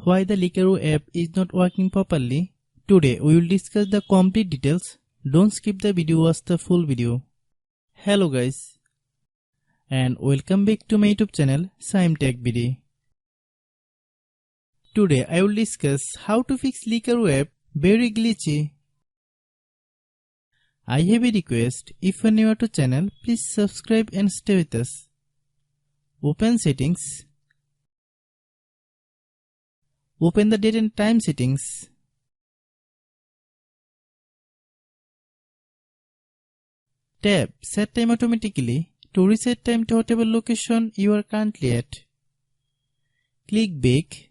Why the Likerro app is not working properly? Today we will discuss the complete details. Don't skip the video, watch the full video. Hello guys, and welcome back to my YouTube channel Shaem Tech BD. Today I will discuss how to fix Likerro app very glitchy. I have a request. If you are new to channel, please subscribe and stay with us. Open settings. Open the date and time settings. Tap Set Time automatically to reset time to whatever location you are currently at. Click Back.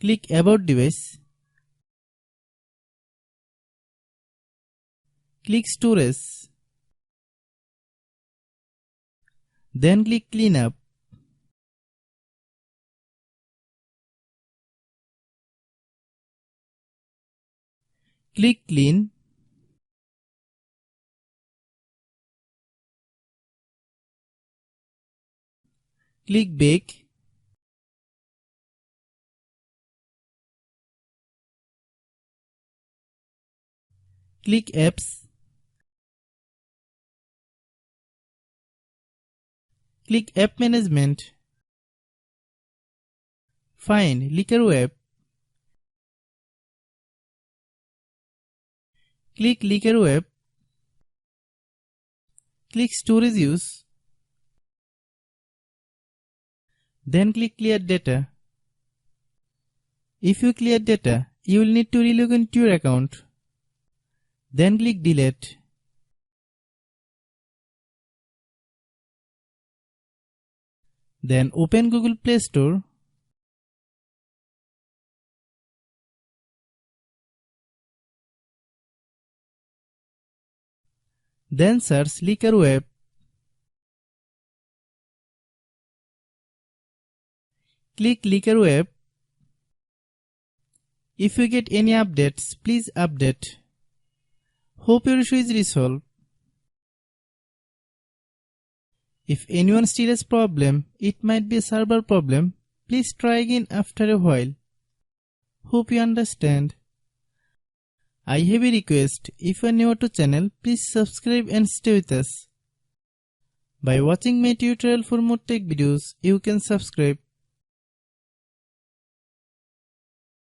Click About Device. Click Storage. Then click Cleanup. Click Clean. Click Back. Click Apps. Click App Management. Find Likerro app. Click Likerro app. Click Storage Use. Then click Clear Data. If you clear data, you will need to relog into your account. Then click Delete. Then open Google Play Store. Then search Likerro app. Click Likerro app. If you get any updates, please update. Hope your issue is resolved. If anyone still has problem, it might be a server problem. Please try again after a while. Hope you understand. I have a request. If you are new to channel, please subscribe and stay with us. By watching my tutorial for more tech videos, you can subscribe.